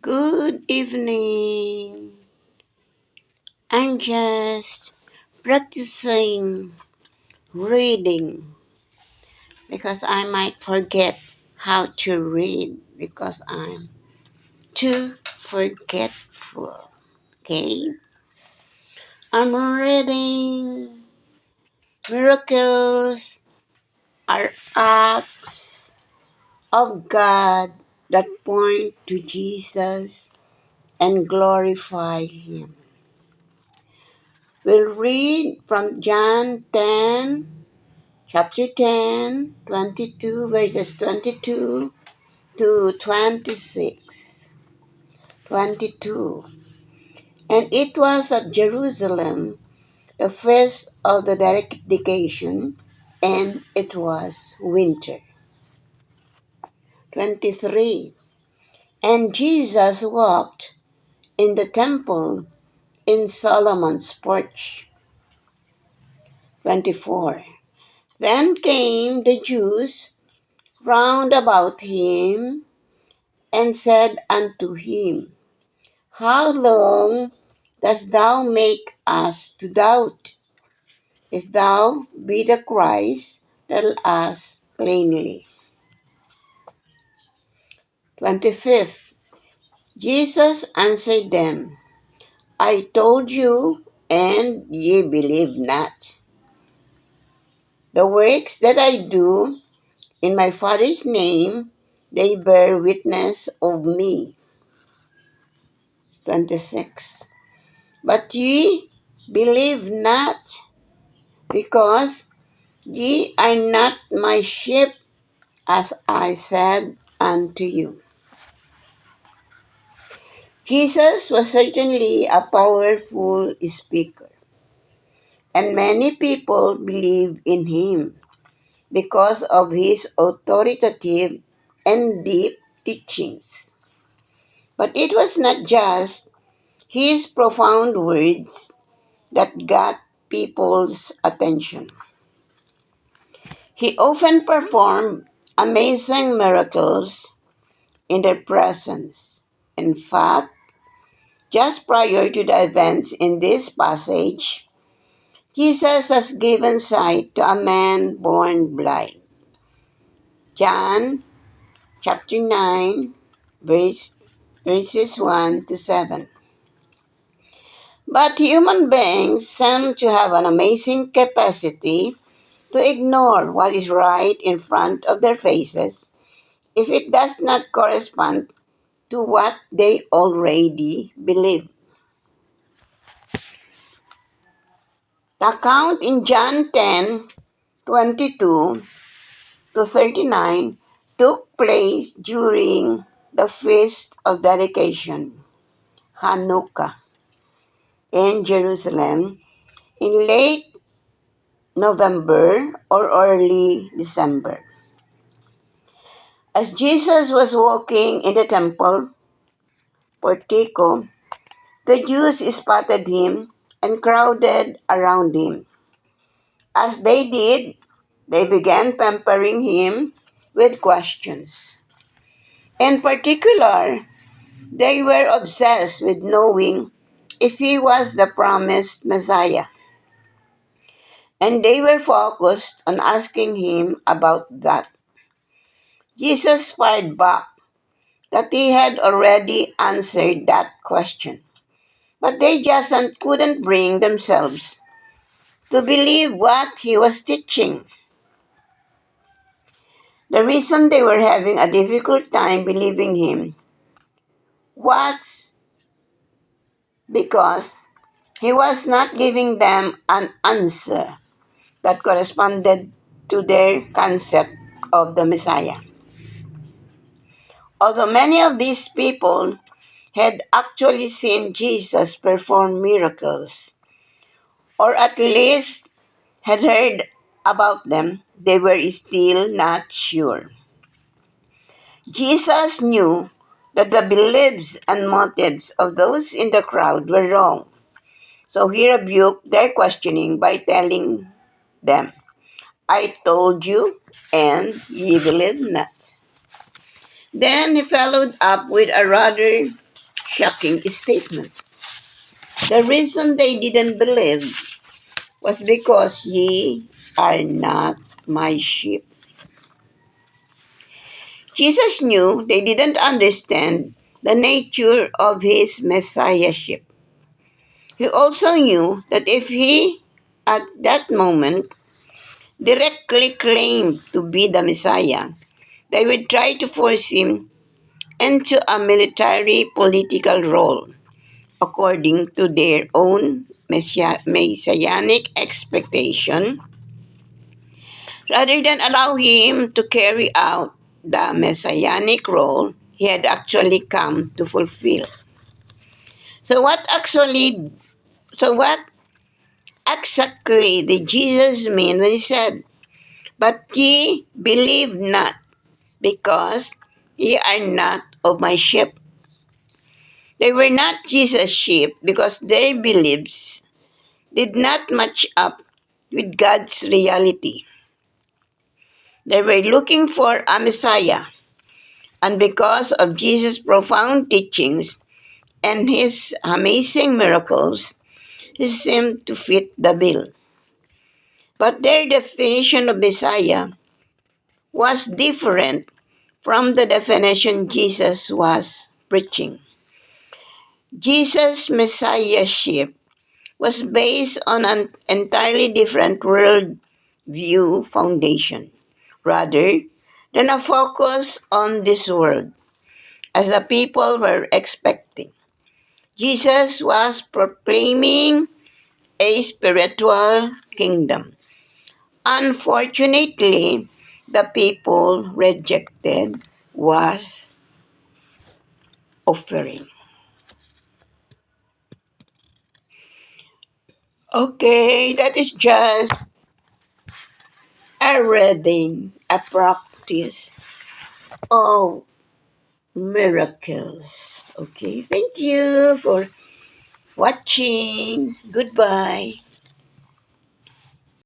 Good evening. I'm just practicing reading because I might forget how to read because I'm too forgetful. Okay? I'm reading miracles are acts of God that point to Jesus and glorify Him. We'll read from John 10, chapter 10, 22, verses 22 to 26. 22. And it was at Jerusalem, the feast of the dedication, and it was winter. 23. And Jesus walked in the temple in Solomon's porch. 24. Then came the Jews round about him and said unto him, How long dost thou make us to doubt? If thou be the Christ, tell us plainly. 25th. Jesus answered them, I told you, and ye believe not. The works that I do in my Father's name, they bear witness of me. 26. But ye believe not, because ye are not my sheep, as I said unto you. Jesus was certainly a powerful speaker, and many people believed in him because of his authoritative and deep teachings. But it was not just his profound words that got people's attention. He often performed amazing miracles in their presence. In fact, just prior to the events in this passage, Jesus has given sight to a man born blind. John chapter 9, verses 1 to 7. But human beings seem to have an amazing capacity to ignore what is right in front of their faces if it does not correspond to what they already believe. The account in John 10:22 to 39 took place during the Feast of Dedication, Hanukkah, in Jerusalem in late November or early December. As Jesus was walking in the temple portico, the Jews spotted him and crowded around him. As they did, they began pampering him with questions. In particular, they were obsessed with knowing if he was the promised Messiah, and they were focused on asking him about that. Jesus fired back that he had already answered that question, but they just couldn't bring themselves to believe what he was teaching. The reason they were having a difficult time believing him was because he was not giving them an answer that corresponded to their concept of the Messiah. Although many of these people had actually seen Jesus perform miracles, or at least had heard about them, they were still not sure. Jesus knew that the beliefs and motives of those in the crowd were wrong, so he rebuked their questioning by telling them, I told you, and ye believe not. Then he followed up with a rather shocking statement. The reason they didn't believe was because ye are not my sheep. Jesus knew they didn't understand the nature of his messiahship. He also knew that if he, at that moment, directly claimed to be the Messiah, they would try to force him into a military political role according to their own messianic expectation, rather than allow him to carry out the messianic role he had actually come to fulfill. So what exactly did Jesus mean when he said, "But ye believe not, because ye are not of my sheep"? They were not Jesus' sheep because their beliefs did not match up with God's reality. They were looking for a Messiah, and because of Jesus' profound teachings and his amazing miracles, he seemed to fit the bill. But their definition of Messiah was different from the definition Jesus was preaching. Jesus' messiahship was based on an entirely different worldview foundation, rather than a focus on this world, as the people were expecting. Jesus was proclaiming a spiritual kingdom. Unfortunately, the people rejected was offering. Okay, that is just a reading, a practice of miracles. Okay, thank you for watching. Goodbye.